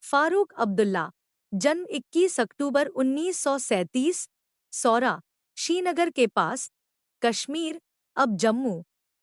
फारूक अब्दुल्ला, जन्म 21 अक्टूबर 1937, सौरा, श्रीनगर के पास, कश्मीर, अब जम्मू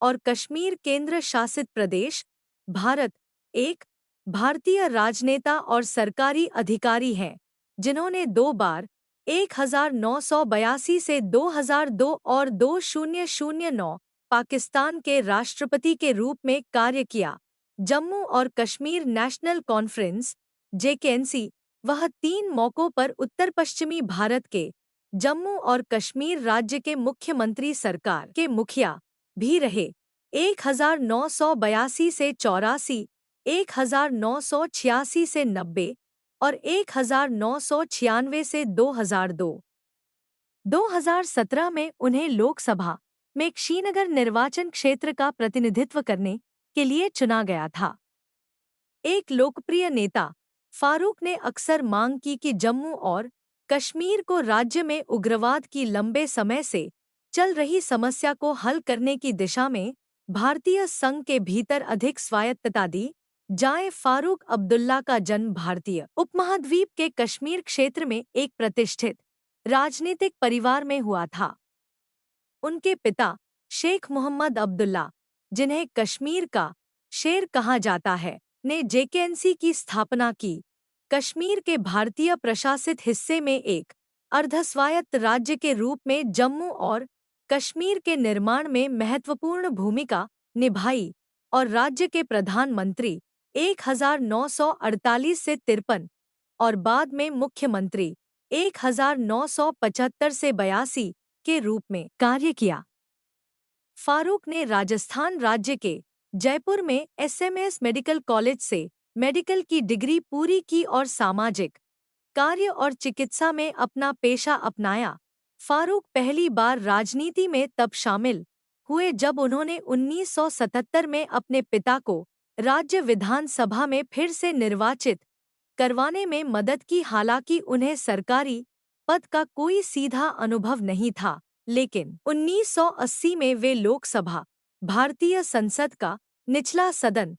और कश्मीर केंद्र शासित प्रदेश, भारत, एक भारतीय राजनेता और सरकारी अधिकारी हैं, जिन्होंने 2 बार 1982 से 2002 और 2009 पाकिस्तान के राष्ट्रपति के रूप में कार्य किया। जम्मू और कश्मीर नेशनल कॉन्फ्रेंस जेकेएनसी वह 3 मौकों पर उत्तर पश्चिमी भारत के जम्मू और कश्मीर राज्य के मुख्यमंत्री सरकार के मुखिया भी रहे। 1982 से 84, 1986 से 90 और 1996 से 2002। 2017 में उन्हें लोकसभा में श्रीनगर निर्वाचन क्षेत्र का प्रतिनिधित्व करने के लिए चुना गया था। एक लोकप्रिय नेता, फारूक ने अक्सर मांग की कि जम्मू और कश्मीर को राज्य में उग्रवाद की लंबे समय से चल रही समस्या को हल करने की दिशा में भारतीय संघ के भीतर अधिक स्वायत्तता दी जाए। फारूक अब्दुल्ला का जन्म भारतीय उपमहाद्वीप के कश्मीर क्षेत्र में एक प्रतिष्ठित राजनीतिक परिवार में हुआ था। उनके पिता शेख मोहम्मद अब्दुल्ला, जिन्हें कश्मीर का शेर कहा जाता है, ने जेकेएनसी की स्थापना की। कश्मीर के भारतीय प्रशासित हिस्से में एक अर्धस्वायत्त राज्य के रूप में जम्मू और कश्मीर के निर्माण में महत्वपूर्ण भूमिका निभाई और राज्य के प्रधानमंत्री 1948 से 53 और बाद में मुख्यमंत्री 1975 से 82 के रूप में कार्य किया। फारूक ने राजस्थान राज्य के जयपुर में एसएमएस मेडिकल कॉलेज से मेडिकल की डिग्री पूरी की और सामाजिक कार्य और चिकित्सा में अपना पेशा अपनाया। फारूक पहली बार राजनीति में तब शामिल हुए जब उन्होंने 1977 में अपने पिता को राज्य विधानसभा में फिर से निर्वाचित करवाने में मदद की। हालांकि उन्हें सरकारी पद का कोई सीधा अनुभव नहीं था, लेकिन 1980 में वे लोकसभा, भारतीय संसद का निचला सदन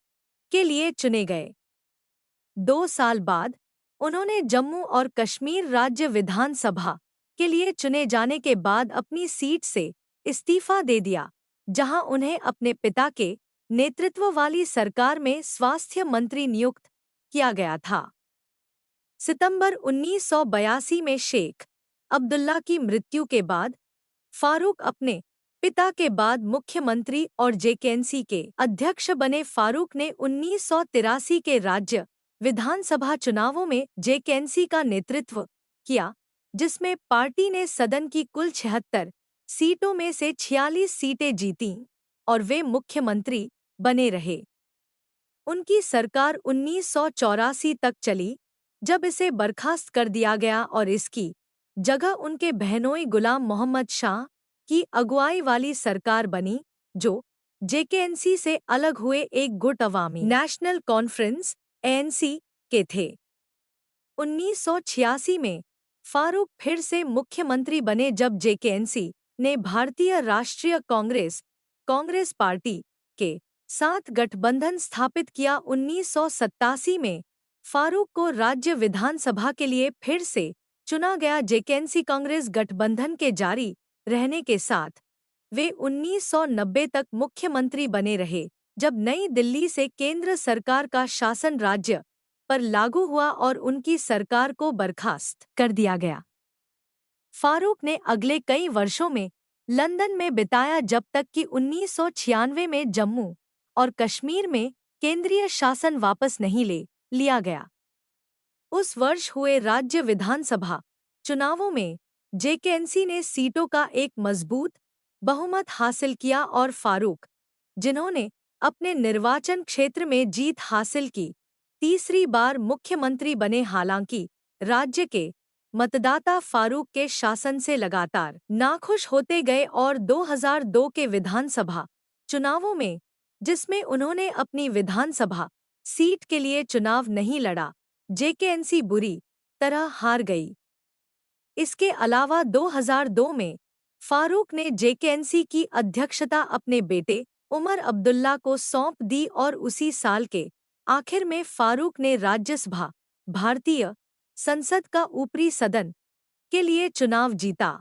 के लिए चुने गए। 2 साल बाद उन्होंने जम्मू और कश्मीर राज्य विधानसभा के लिए चुने जाने के बाद अपनी सीट से इस्तीफा दे दिया, जहां उन्हें अपने पिता के नेतृत्व वाली सरकार में स्वास्थ्य मंत्री नियुक्त किया गया था। सितंबर 1982 में शेख अब्दुल्ला की मृत्यु के बाद फारूक अपने पिता के बाद मुख्यमंत्री और जेकेएनसी के अध्यक्ष बने। फारूक ने 1983 के राज्य विधानसभा चुनावों में जेकेएनसी का नेतृत्व किया, जिसमें पार्टी ने सदन की कुल 76 सीटों में से 46 सीटें जीतीं और वे मुख्यमंत्री बने रहे। उनकी सरकार 1984 तक चली, जब इसे बर्खास्त कर दिया गया और इसकी जगह उनके बहनोई गुलाम मोहम्मद शाह की अगुवाई वाली सरकार बनी, जो जेकेएनसी से अलग हुए एक गुट अवामी नेशनल कॉन्फ्रेंस एएनसी के थे। 1986 में फारूक फिर से मुख्यमंत्री बने जब जेकेएनसी ने भारतीय राष्ट्रीय कांग्रेस पार्टी के साथ गठबंधन स्थापित किया। 1987 में फारूक को राज्य विधानसभा के लिए फिर से चुना गया। जेकेएनसी कांग्रेस गठबंधन के जारी रहने के साथ वे 1990 तक मुख्यमंत्री बने रहे, जब नई दिल्ली से केंद्र सरकार का शासन राज्य पर लागू हुआ और उनकी सरकार को बर्खास्त कर दिया गया। फारूक ने अगले कई वर्षों में लंदन में बिताया, जब तक कि 1996 में जम्मू और कश्मीर में केंद्रीय शासन वापस नहीं ले लिया गया। उस वर्ष हुए राज्य विधानसभा चुनावों में जेकेएनसी ने सीटों का एक मजबूत बहुमत हासिल किया और फारूक, जिन्होंने अपने निर्वाचन क्षेत्र में जीत हासिल की, तीसरी बार मुख्यमंत्री बने। हालांकि राज्य के मतदाता फारूक के शासन से लगातार नाखुश होते गए और 2002 के विधानसभा चुनावों में, जिसमें उन्होंने अपनी विधानसभा सीट के लिए चुनाव नहीं लड़ा, जेकेएनसी बुरी तरह हार गई। इसके अलावा 2002 में फारूक ने जेकेएनसी की अध्यक्षता अपने बेटे उमर अब्दुल्ला को सौंप दी और उसी साल के आखिर में फारूक ने राज्यसभा भारतीय संसद का ऊपरी सदन के लिए चुनाव जीता।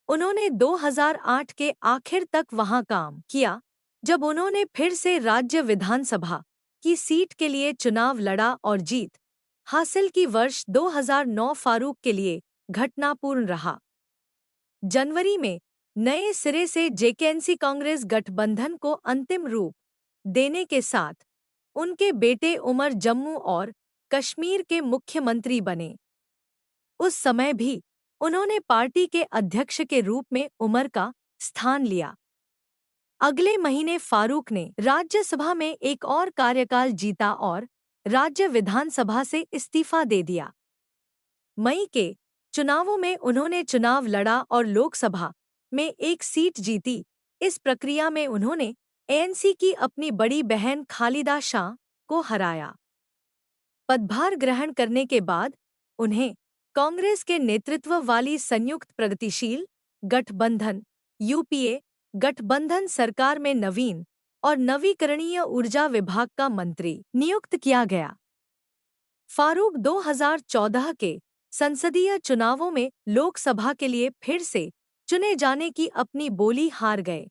उन्होंने 2008 के आखिर तक वहां काम किया, जब उन्होंने फिर से राज्य विधानसभा की सीट के लिए चुनाव लड़ा और जीत हासिल की। वर्ष 2009 फारूक के लिए घटनापूर्ण रहा। जनवरी में नए सिरे से जेकेएनसी कांग्रेस गठबंधन को अंतिम रूप देने के साथ उनके बेटे उमर जम्मू और कश्मीर के मुख्यमंत्री बने। उस समय भी उन्होंने पार्टी के अध्यक्ष के रूप में उमर का स्थान लिया। अगले महीने फारूक ने राज्यसभा में एक और कार्यकाल जीता और राज्य विधानसभा से इस्तीफा दे दिया। मई के चुनावों में उन्होंने चुनाव लड़ा और लोकसभा में एक सीट जीती। इस प्रक्रिया में उन्होंने एएनसी की अपनी बड़ी बहन खालिदा शाह को हराया। पदभार ग्रहण करने के बाद उन्हें कांग्रेस के नेतृत्व वाली संयुक्त प्रगतिशील गठबंधन यूपीए गठबंधन सरकार में नवीन और नवीकरणीय ऊर्जा विभाग का मंत्री नियुक्त किया गया। फारूक 2014 के संसदीय चुनावों में लोकसभा के लिए फिर से चुने जाने की अपनी बोली हार गए।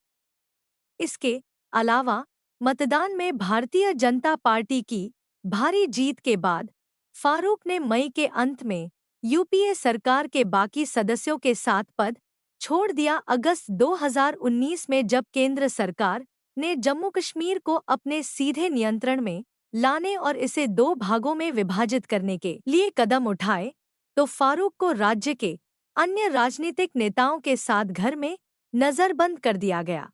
इसके अलावा मतदान में भारतीय जनता पार्टी की भारी जीत के बाद फारूक ने मई के अंत में यूपीए सरकार के बाकी सदस्यों के साथ पद छोड़ दिया। अगस्त 2019 में जब केंद्र सरकार ने जम्मू कश्मीर को अपने सीधे नियंत्रण में लाने और इसे 2 भागों में विभाजित करने के लिए कदम उठाए, तो फारूक को राज्य के अन्य राजनीतिक नेताओं के साथ घर में नजरबंद कर दिया गया।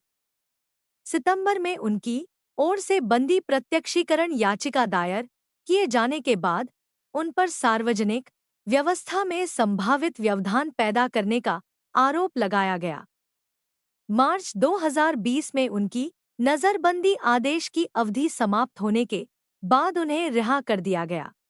सितंबर में उनकी ओर से बंदी प्रत्यक्षीकरण याचिका दायर किए जाने के बाद उन पर सार्वजनिक व्यवस्था में संभावित व्यवधान पैदा करने का आरोप लगाया गया। मार्च 2020 में उनकी नजरबंदी आदेश की अवधि समाप्त होने के बाद उन्हें रिहा कर दिया गया।